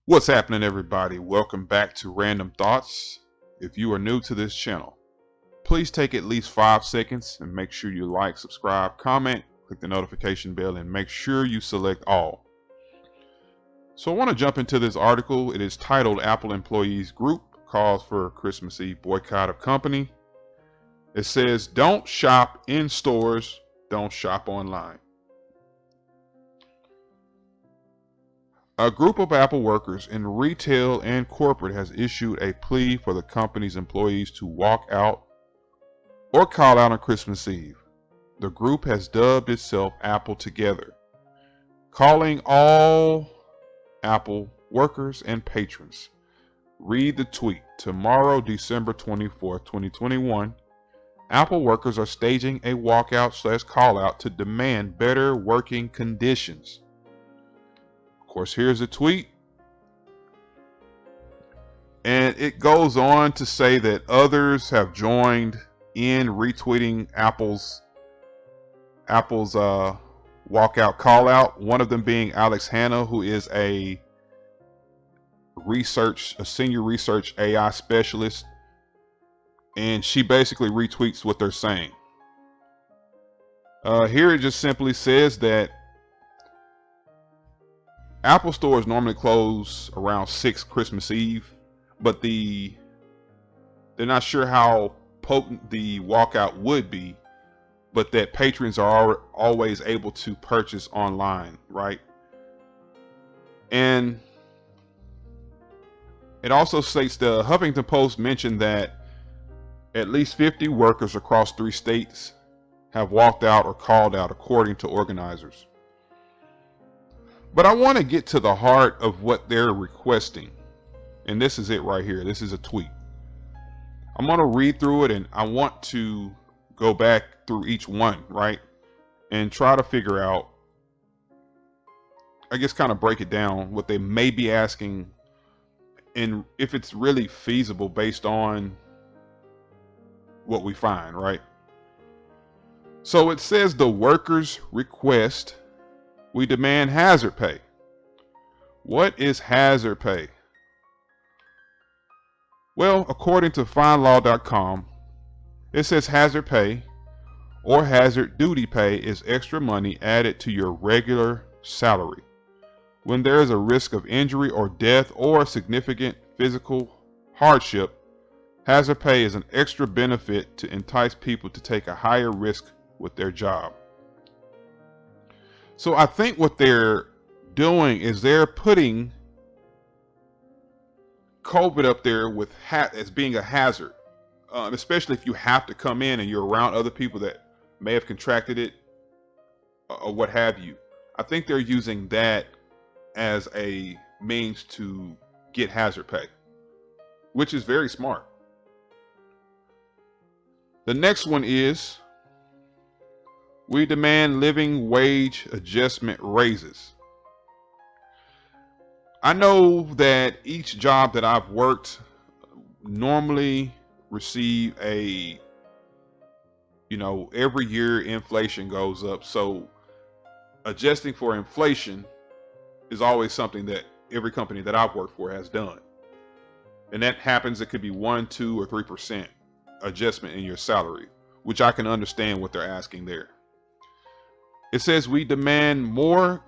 What's happening, everybody? Welcome back to Random Thoughts. If you are new to this channel, please take at least 5 seconds and make sure you like, subscribe, comment, click the notification bell, and make sure you select all. So I want to jump into this article. It is titled Apple Employees Group Calls for Christmas Eve Boycott of Company. It says, don't shop in stores, don't shop online. A group of Apple workers in retail and corporate has issued a plea for the company's employees to walk out or call out on Christmas Eve. The group has dubbed itself Apple Together, calling all Apple workers and patrons. Read the tweet. Tomorrow, December 24th, 2021, Apple workers are staging a walkout/call out to demand better working conditions. Of course, here's a tweet, and it goes on to say that others have joined in retweeting Apple's walkout call out. One of them being Alex Hanna, who is a senior research AI specialist, and she basically retweets what they're saying. Here it just simply says that Apple stores normally close around 6 Christmas Eve, but they're not sure how potent the walkout would be, but that patrons are always able to purchase online, right? And it also states the Huffington Post mentioned that at least 50 workers across 3 states have walked out or called out, according to organizers. But I want to get to the heart of what they're requesting. And this is it right here. This is a tweet. I'm going to read through it, and I want to go back through each one, right? And try to figure out, I guess kind of break it down, what they may be asking, and if it's really feasible based on what we find, right? So it says the workers request, we demand hazard pay. What is hazard pay? Well, according to FindLaw.com, it says hazard pay or hazard duty pay is extra money added to your regular salary when there is a risk of injury or death or significant physical hardship. Hazard pay is an extra benefit to entice people to take a higher risk with their job. So I think what they're doing is they're putting COVID up there with as being a hazard, especially if you have to come in and you're around other people that may have contracted it or what have you. I think they're using that as a means to get hazard pay, which is very smart. The next one is, we demand living wage adjustment raises. I know that each job that I've worked normally receive every year inflation goes up. So adjusting for inflation is always something that every company that I've worked for has done. And that happens, it could be 1%, 2%, or 3% adjustment in your salary, which I can understand what they're asking there. It says we demand more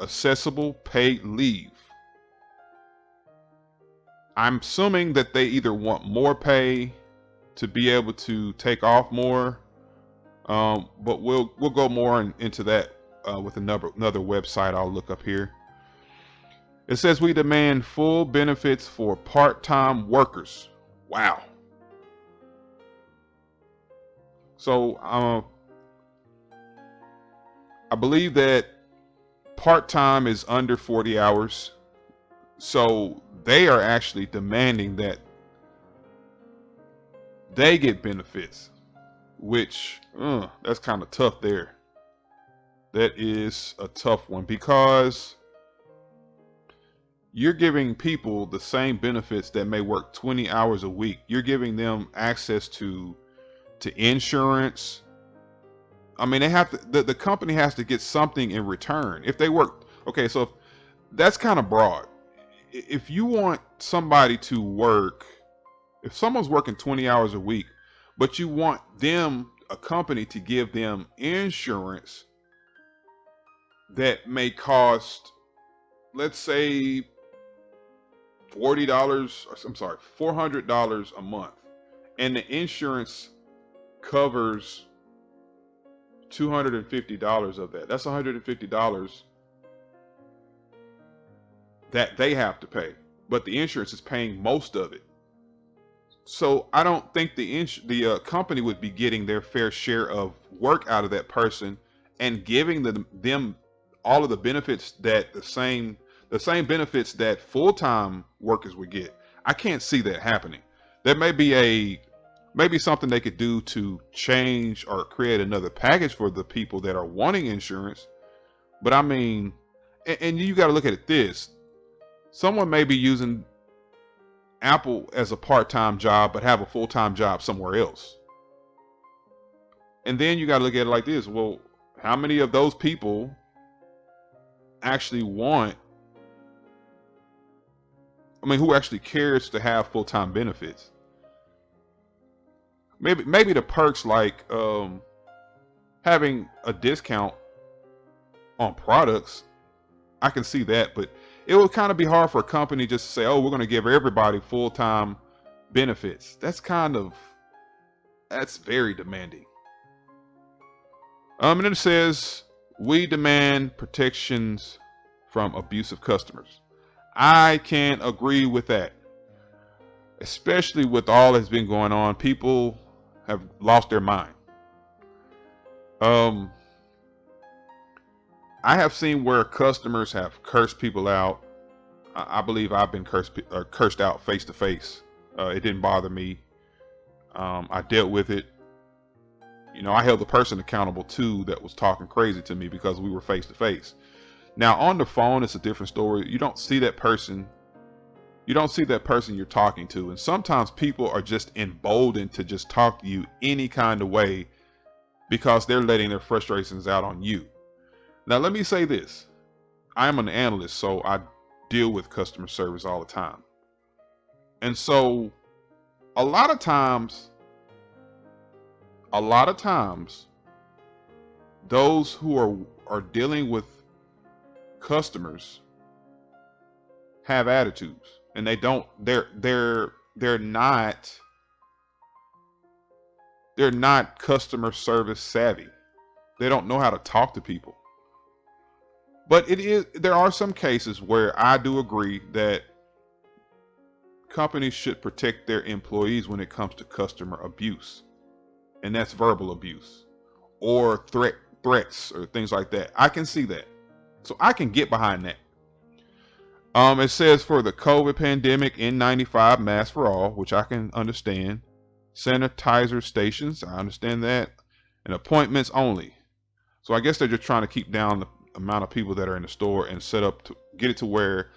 accessible paid leave. I'm assuming that they either want more pay to be able to take off more, but we'll go more into that with another website I'll look up here. It says we demand full benefits for part-time workers. Wow. So I believe that part-time is under 40 hours. So they are actually demanding that they get benefits, which that's kind of tough there. That is a tough one, because you're giving people the same benefits that may work 20 hours a week. You're giving them access to insurance. I mean, they have to, the company has to get something in return if they work. Okay, so that's kind of broad. if you want somebody to work, if someone's working 20 hours a week, but you want them, a company, to give them insurance that may cost, let's say, $400 a month, and the insurance covers $250 of that. That's $150 that they have to pay, but the insurance is paying most of it. So I don't think the company would be getting their fair share of work out of that person and giving them all of the benefits that the same benefits that full-time workers would get. I can't see that happening. There may be something they could do to change or create another package for the people that are wanting insurance. But I mean, and you got to look at it this. Someone may be using Apple as a part-time job, but have a full-time job somewhere else. And then you got to look at it like this. Well, how many of those people actually who actually cares to have full-time benefits? Maybe the perks like having a discount on products, I can see that, but it would kind of be hard for a company just to say, oh, we're going to give everybody full-time benefits. That's very demanding. And then it says, we demand protections from abusive customers. I can't agree with that. Especially with all that's been going on. People have lost their mind. I have seen where customers have cursed people out. I believe I've been cursed out face to face. It didn't bother me. I dealt with it. I held the person accountable too that was talking crazy to me because we were face to face. Now on the phone, it's a different story. You don't see that person. You don't see that person you're talking to. And sometimes people are just emboldened to just talk to you any kind of way because they're letting their frustrations out on you. Now, let me say this. I am an analyst, so I deal with customer service all the time. And so a lot of times, those who are dealing with customers have attitudes, and they're not customer service savvy. They don't know how to talk to people. But there are some cases where I do agree that companies should protect their employees when it comes to customer abuse. And that's verbal abuse or threats or things like that. I can see that. So I can get behind that. It says for the COVID pandemic, N95 mask for all, which I can understand. Sanitizer stations, I understand that. And appointments only. So I guess they're just trying to keep down the amount of people that are in the store and set up to get it to where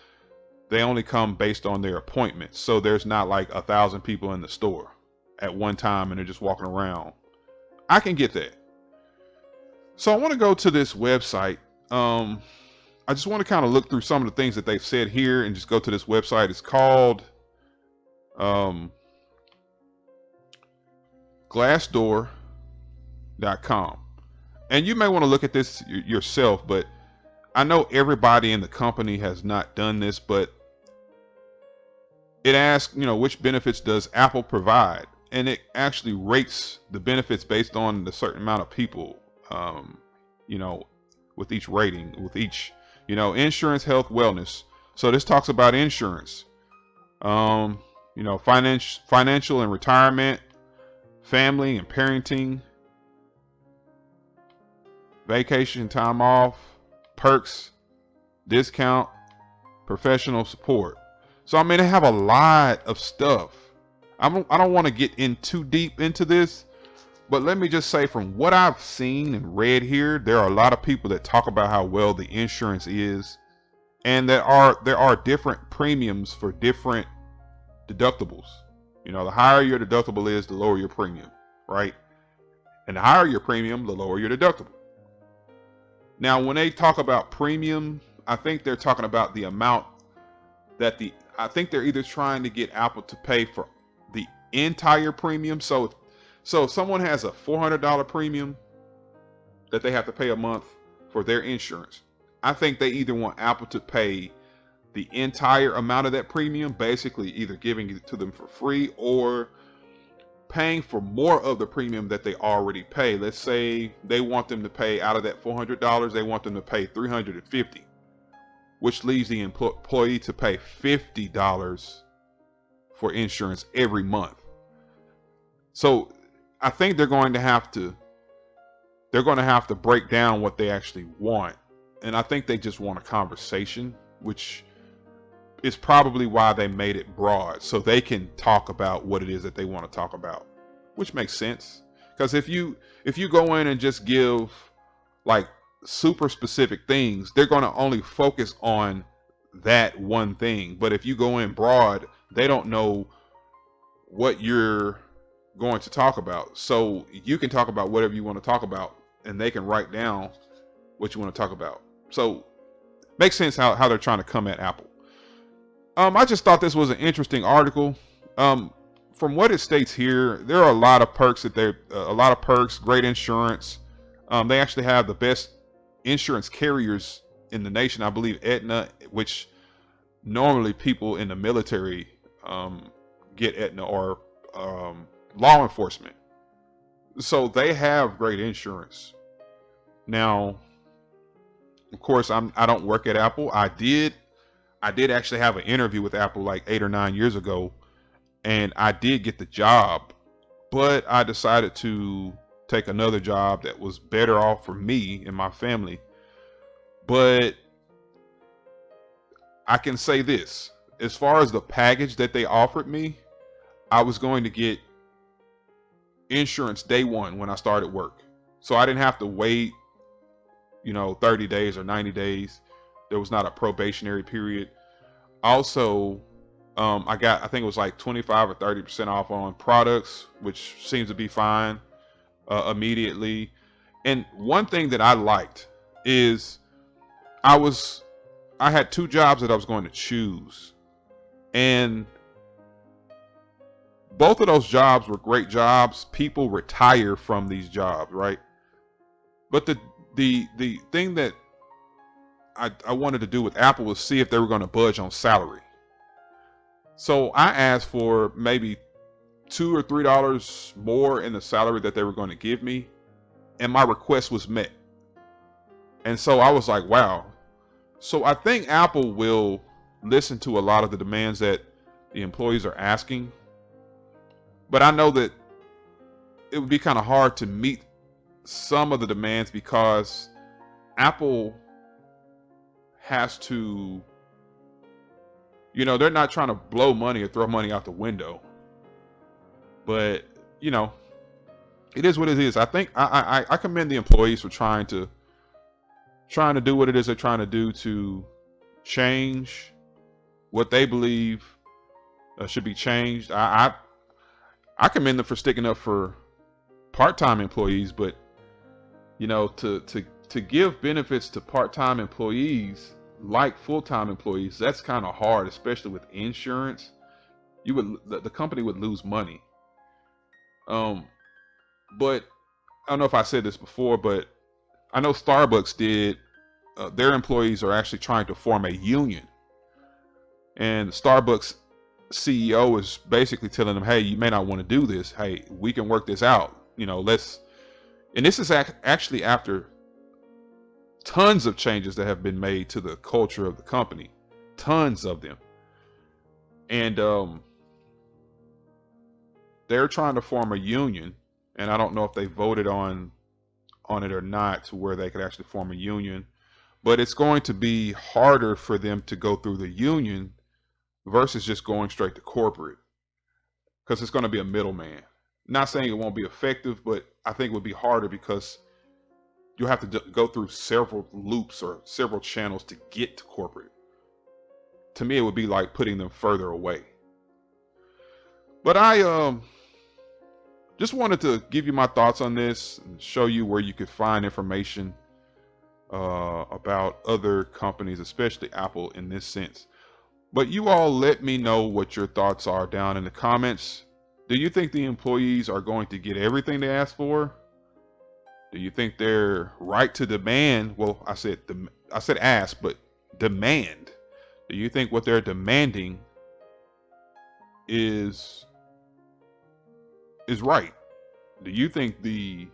they only come based on their appointments. So there's not like 1,000 people in the store at one time and they're just walking around. I can get that. So I want to go to this website. I just want to kind of look through some of the things that they've said here and just go to this website. It's called Glassdoor.com. And you may want to look at this yourself, but I know everybody in the company has not done this, but it asks, which benefits does Apple provide? And it actually rates the benefits based on the certain amount of people, with each rating, with each, insurance, health, wellness. So this talks about insurance, financial and retirement, family and parenting, vacation time off, perks, discount, professional support. So I mean, they have a lot of stuff. I don't want to get in too deep into this, but let me just say from what I've seen and read here, there are a lot of people that talk about how well the insurance is, and there are different premiums for different deductibles. The higher your deductible is, the lower your premium, right? And the higher your premium, the lower your deductible. Now, when they talk about premium, I think they're talking about the amount that I think they're either trying to get Apple to pay for the entire premium. So if someone has a $400 premium that they have to pay a month for their insurance, I think they either want Apple to pay the entire amount of that premium, basically either giving it to them for free or paying for more of the premium that they already pay. Let's say they want them to pay out of that $400, they want them to pay $350, which leaves the employee to pay $50 for insurance every month. So I think they're going to have to break down what they actually want. And I think they just want a conversation, which is probably why they made it broad, so they can talk about what it is that they want to talk about, which makes sense. Because if you go in and just give like super specific things, they're going to only focus on that one thing. But if you go in broad, they don't know what you're going to talk about. So you can talk about whatever you want to talk about, and they can write down what you want to talk about. So makes sense how they're trying to come at Apple. I just thought this was an interesting article. From what it states here, there are a lot of perks great insurance. They actually have the best insurance carriers in the nation. I believe Aetna, which normally people in the military get Aetna, or law enforcement. So they have great insurance. Now, of course, I don't work at Apple. I did actually have an interview with Apple like 8 or 9 years ago, and I did get the job, but I decided to take another job that was better off for me and my family. But I can say this, as far as the package that they offered me, I was going to get insurance day one when I started work. So I didn't have to wait, 30 days or 90 days. There was not a probationary period. Also, I think it was like 25 or 30% off on products, which seems to be fine immediately. And one thing that I liked is I had 2 jobs that I was going to choose, and both of those jobs were great jobs. People retire from these jobs, right? But the thing that I wanted to do with Apple was see if they were going to budge on salary. So I asked for maybe $2 or $3 more in the salary that they were going to give me, and my request was met. And so I was like, wow. So I think Apple will listen to a lot of the demands that the employees are asking. But I know that it would be kind of hard to meet some of the demands because Apple has to, they're not trying to blow money or throw money out the window. But, it is what it is. I think I commend the employees for trying to do what it is they're trying to do to change what they believe should be changed. I commend them for sticking up for part-time employees, but to give benefits to part-time employees like full-time employees, that's kind of hard, especially with insurance. The company would lose money. But I don't know if I said this before, but I know Starbucks did. Their employees are actually trying to form a union, and Starbucks CEO is basically telling them, hey, you may not want to do this. Hey, we can work this out. And this is actually after tons of changes that have been made to the culture of the company, tons of them. And they're trying to form a union, and I don't know if they voted on it or not to where they could actually form a union, but it's going to be harder for them to go through the union versus just going straight to corporate, because it's going to be a middleman. Not saying it won't be effective, but I think it would be harder because you'll have to go through several loops or several channels to get to corporate. To me, it would be like putting them further away. But I just wanted to give you my thoughts on this and show you where you could find information about other companies, especially Apple in this sense. But you all let me know what your thoughts are down in the comments. Do you think the employees are going to get everything they ask for? Do you think they're right to demand? Well, I said ask, but demand. Do you think what they're demanding is right? Do you think the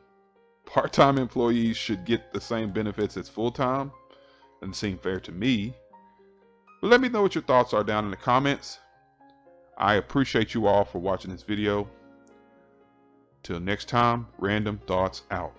part-time employees should get the same benefits as full-time? Doesn't seem fair to me. But let me know what your thoughts are down in the comments. I appreciate you all for watching this video. Till next time, Random Thoughts out.